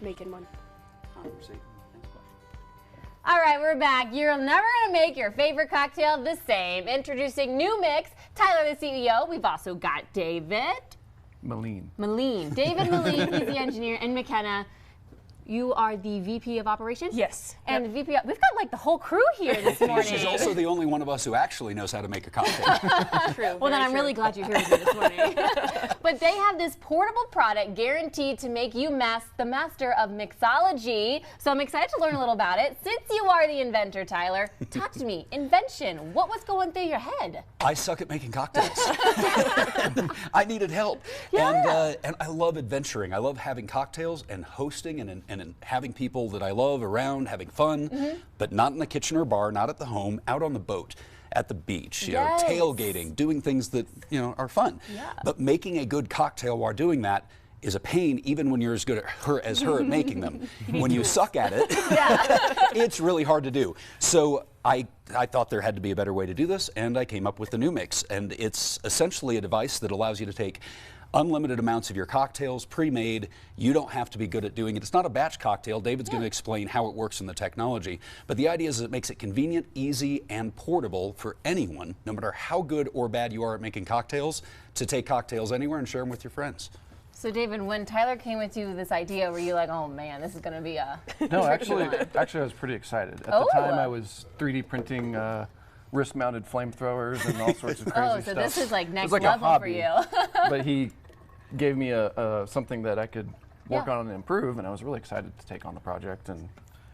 making one. All right, we're back. You're never going to make your favorite cocktail the same. Introducing New Mix. Tyler, the CEO. We've also got David Moline. David Moline, he's the engineer. And McKenna, you are the VP of Operations? Yes. And the VP, we've got like the whole crew here this morning. She's also the only one of us who actually knows how to make a cocktail. True. Well, then I'm really glad you're here with me this morning. But they have this portable product guaranteed to make you the master of mixology. So I'm excited to learn a little about it. Since you are the inventor, Tyler, talk to me. Invention. What was going through your head? I suck at making cocktails. I needed help. Yeah. And I love adventuring. I love having cocktails and hosting and having people that I love around, having fun, but not in the kitchen or bar, not at the home, out on the boat, at the beach, you know, tailgating, doing things that, you know, are fun. Yeah. But making a good cocktail while doing that is a pain even when you're as good as her at making them. When you suck at it, it's really hard to do. So I thought there had to be a better way to do this, and I came up with the New Mix. And it's essentially a device that allows you to take unlimited amounts of your cocktails, pre-made. You don't have to be good at doing it. It's not a batch cocktail. David's going to explain how it works in the technology. But the idea is it makes it convenient, easy, and portable for anyone, no matter how good or bad you are at making cocktails, to take cocktails anywhere and share them with your friends. So David, when Tyler came with you this idea, were you like, oh man, this is going to be a... No, actually I was pretty excited. At the time I was 3D printing wrist-mounted flamethrowers and all sorts of crazy stuff. So this is like next like level for you. But he gave me something that I could work on and improve, and I was really excited to take on the project. And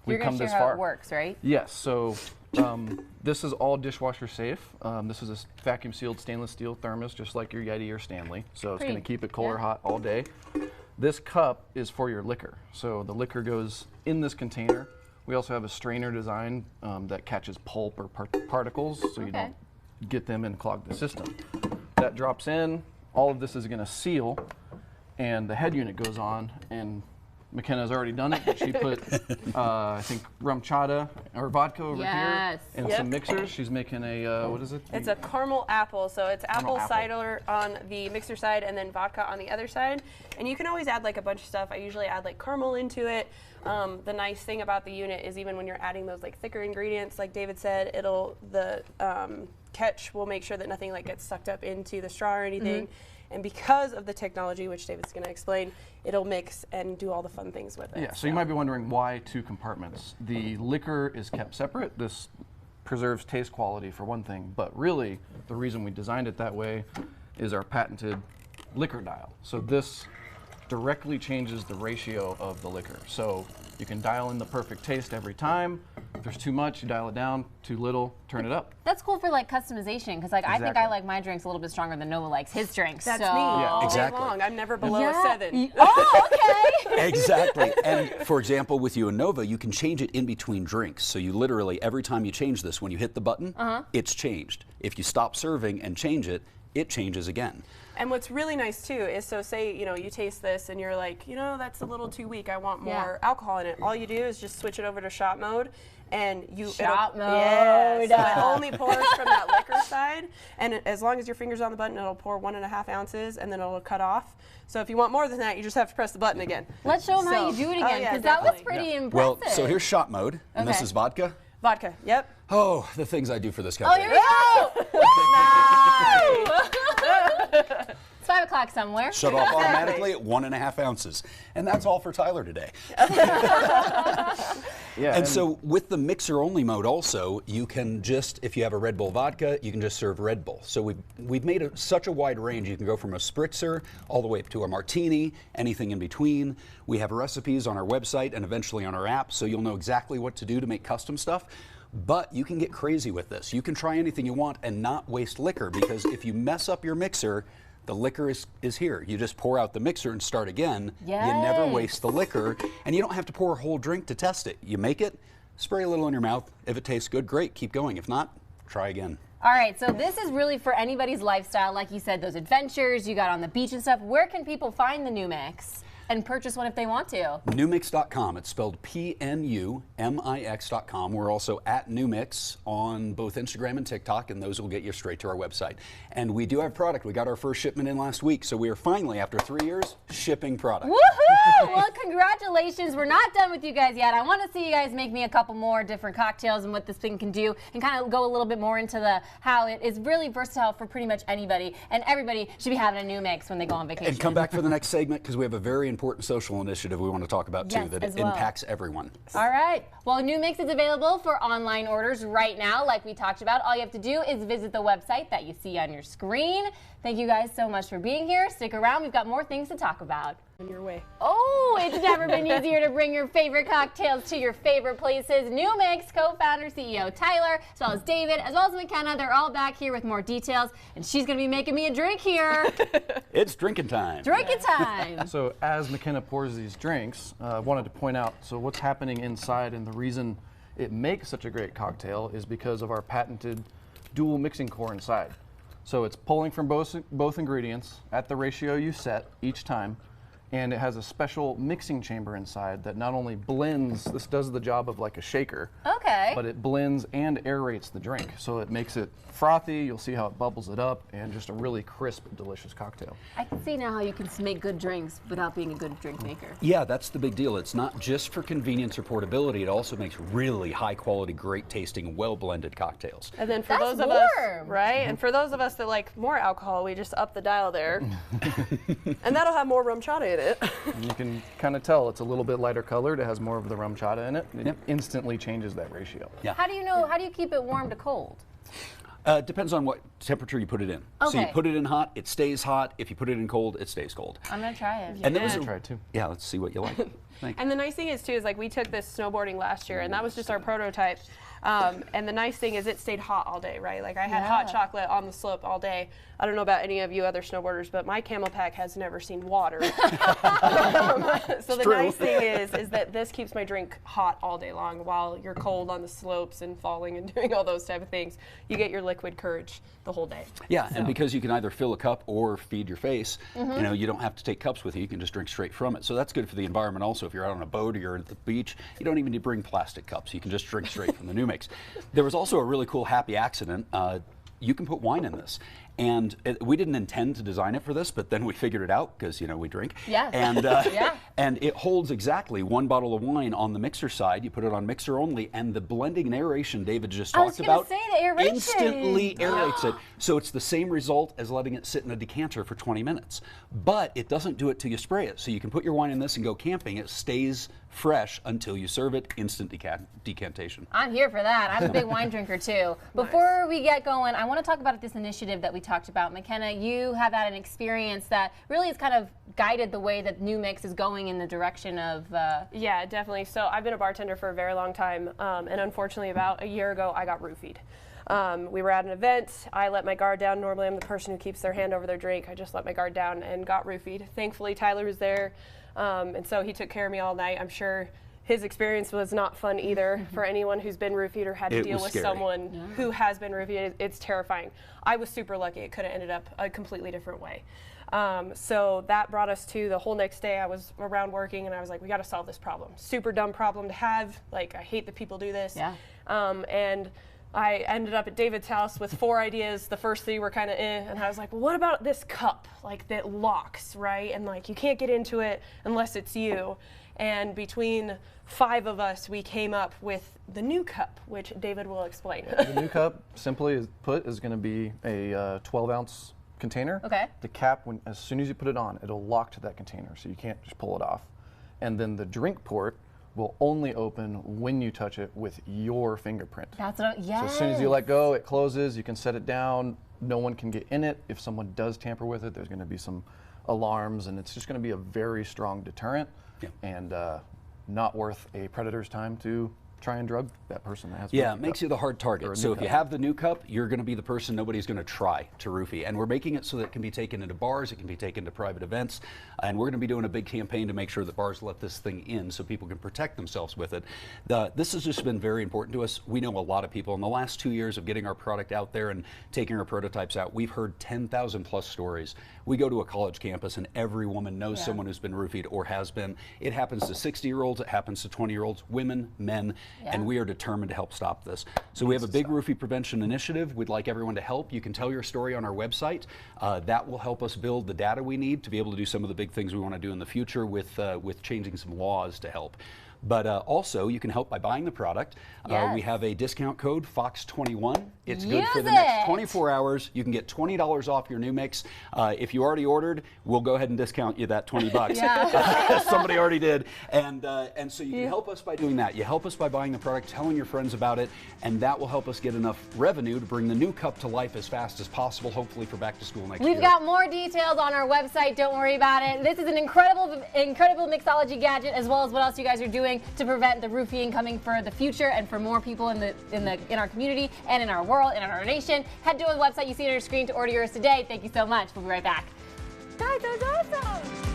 we've come this far. You're going to share how it works, right? Yes. So this is all dishwasher safe. This is a vacuum-sealed stainless steel thermos, just like your Yeti or Stanley. So it's going to keep it cold or hot all day. This cup is for your liquor. So the liquor goes in this container. We also have a strainer design that catches pulp or particles, so you don't get them and clog the system. That drops in. All of this is going to seal, and the head unit goes on. And McKenna's already done it, but she put, I think, rum chata or vodka over here and some mixers. She's making a, what is it? It's a caramel apple. So it's apple cider on the mixer side and then vodka on the other side. And you can always add like a bunch of stuff. I usually add like caramel into it. The nice thing about the unit is even when you're adding those like thicker ingredients, like David said, the catch will make sure that nothing like gets sucked up into the straw or anything. And because of the technology, which David's going to explain, it'll mix and do all the fun things with it. Yeah, so you might be wondering why 2 compartments. The liquor is kept separate. This preserves taste quality for one thing, but really the reason we designed it that way is our patented liquor dial. So this directly changes the ratio of the liquor. So you can dial in the perfect taste every time. If there's too much, you dial it down. Too little, turn it up. That's cool for like customization, because like I think I like my drinks a little bit stronger than Nova likes his drinks. That's so. me. Yeah, all exactly. day long. I'm never below a 7. Oh, okay. Exactly. And for example, with you and Nova, you can change it in between drinks. So you literally, every time you change this, when you hit the button, it's changed. If you stop serving and change it, it changes again. And what's really nice too is, so say, you know, you taste this and you're like, you know, that's a little too weak. I want more alcohol in it. All you do is just switch it over to shot mode, and shot mode. Yes, so it only pours from that liquor side, and as long as your finger's on the button, it'll pour 1.5 ounces, and then it'll cut off. So if you want more than that, you just have to press the button again. Let's show them how you do it again, because that was pretty impressive. Well, so here's shot mode, and this is vodka. Vodka, yep. Oh, the things I do for this company. Oh, here we go! Nice! It's 5 o'clock somewhere. Shut off automatically at 1.5 ounces. And that's all for Tyler today. And so with the mixer only mode also, you can just, if you have a Red Bull vodka, you can just serve Red Bull. So we've made such a wide range. You can go from a spritzer all the way up to a martini, anything in between. We have recipes on our website and eventually on our app, so you'll know exactly what to do to make custom stuff. But you can get crazy with this. You can try anything you want and not waste liquor, because if you mess up your mixer, the liquor is here. You just pour out the mixer and start again. Yes. You never waste the liquor, and you don't have to pour a whole drink to test it. You make it, spray a little in your mouth. If it tastes good, great, keep going. If not, try again. All right, so this is really for anybody's lifestyle. Like you said, those adventures you got on the beach and stuff. Where can people find the New Mix? and purchase one if they want to? Pnümix.com. It's spelled PNUMIX.com. We're also at pnümix on both Instagram and TikTok, and those will get you straight to our website. And we do have product. We got our first shipment in last week, so we are finally, after 3 years, shipping product. Woohoo! Well, congratulations. We're not done with you guys yet. I want to see you guys make me a couple more different cocktails and what this thing can do, and kind of go a little bit more into the how it is really versatile for pretty much anybody, and everybody should be having a new mix when they go on vacation. And come back for the next segment, because we have a very important social initiative we want to talk about too, that impacts everyone. All right. Well, New Mix is available for online orders right now, like we talked about. All you have to do is visit the website that you see on your screen. Thank you guys so much for being here. Stick around. We've got more things to talk about. On your way. Oh, it's never been easier to bring your favorite cocktails to your favorite places. New Mix co-founder, CEO Tyler, as well as David, as well as McKenna, they're all back here with more details, and she's going to be making me a drink here. It's drinking time. Drinking time. So as McKenna pours these drinks, I wanted to point out, so what's happening inside, and the reason it makes such a great cocktail is because of our patented dual mixing core inside. So it's pulling from both ingredients at the ratio you set each time, and it has a special mixing chamber inside that not only blends, this does the job of like a shaker, Okay. but it blends and aerates the drink. So it makes it frothy, you'll see how it bubbles it up, and just a really crisp, delicious cocktail. I can see now how you can make good drinks without being a good drink maker. Yeah, that's the big deal. It's not just for convenience or portability. It also makes really high quality, great tasting, well blended cocktails. And then for That's those of us, warm. right? And for those of us that like more alcohol, we just up the dial there. And that'll have more rum chata in it. And you can kind of tell it's a little bit lighter colored, it has more of the rum chata in it. It instantly changes that ratio. Yeah. How do you keep it warm to cold? Depends on what temperature you put it in. So you Okay. put it in hot, it stays hot. If you put it in cold, it stays cold. I'm going to try it. And there was I'll try it too. Yeah, let's see what you like. Thank you. And the nice thing is too is like we took this snowboarding last year, and that was just our prototype. And the nice thing is it stayed hot all day, right? Like I had hot chocolate on the slope all day. I don't know about any of you other snowboarders, but my Camel Pack has never seen water. So the nice thing is that this keeps my drink hot all day long while you're cold on the slopes and falling and doing all those type of things. You get your liquid courage the whole day. Yeah, and because you can either fill a cup or feed your face, you know, you don't have to take cups with you. You can just drink straight from it. So that's good for the environment also. If you're out on a boat or you're at the beach, you don't even need to bring plastic cups. You can just drink straight from the New Mix. There was also a really cool happy accident. You can put wine in this. And we didn't intend to design it for this, but then we figured it out because, you know, we drink. Yes. And, Yeah. and it holds exactly 1 bottle of wine on the mixer side. You put it on mixer only, and the blending and aeration David just I was talked gonna about say the aeration. instantly aerates it. So it's the same result as letting it sit in a decanter for 20 minutes. But it doesn't do it till you spray it. So you can put your wine in this and go camping. It stays fresh until you serve it, instant decantation. I'm here for that. I'm a big wine drinker too. Before we get going, I want to talk about this initiative that we talked about. McKenna, you have had an experience that really has kind of guided the way that New Mix is going in the direction of... Yeah, definitely. So I've been a bartender for a very long time, and unfortunately about a year ago I got roofied. We were at an event, I let my guard down. Normally I'm the person who keeps their hand over their drink. I just let my guard down and got roofied. Thankfully Tyler was there, and so he took care of me all night. I'm sure his experience was not fun either for anyone who's been roofied or had to deal with someone who has been roofied. It's terrifying. I was super lucky. It could have ended up a completely different way. So that brought us to the whole next day. I was around working and I was like, we got to solve this problem. Super dumb problem to have. Like, I hate that people do this. Yeah. And I ended up at David's house with 4 ideas. The first 3 were kind of and I was like, well, what about this cup? Like, that locks, right? And like, you can't get into it unless it's you. And between 5 of us, we came up with the new cup, which David will explain. The new cup, simply put, is going to be a 12-ounce container. Okay. The cap, as soon as you put it on, it'll lock to that container, so you can't just pull it off. And then the drink port will only open when you touch it with your fingerprint. That's what So as soon as you let go, it closes. You can set it down. No one can get in it. If someone does tamper with it, there's going to be some alarms, and it's just going to be a very strong deterrent. And not worth a predator's time to try and drug that person that has. Yeah, it makes you the hard target. So if you have the new cup, you're going to be the person nobody's going to try to roofie. And we're making it so that it can be taken into bars, it can be taken to private events, and we're going to be doing a big campaign to make sure that bars let this thing in so people can protect themselves with it. This has just been very important to us. We know a lot of people in the last 2 years of getting our product out there and taking our prototypes out. We've heard 10,000 plus stories. We go to a college campus and every woman knows someone who's been roofied or has been. It happens to 60-year-olds, it happens to 20-year-olds, women, men, and we are determined to help stop this. So we have a big roofie prevention initiative. We'd like everyone to help. You can tell your story on our website. That will help us build the data we need to be able to do some of the big things we want to do in the future with changing some laws to help. But also, you can help by buying the product. We have a discount code, Fox21. It's good for the next 24 hours. You can get $20 off your new mix. If you already ordered, we'll go ahead and discount you that $20. Somebody already did. And so you can help us by doing that. You help us by buying the product, telling your friends about it, and that will help us get enough revenue to bring the new cup to life as fast as possible, hopefully for back to school next year. We've got more details on our website. Don't worry about it. This is an incredible mixology gadget, as well as what else you guys are doing to prevent the roofing coming for the future and for more people in our community and in our world and in our nation. Head to the website you see on your screen to order yours today. Thank you so much. We'll be right back. Guys, that was awesome.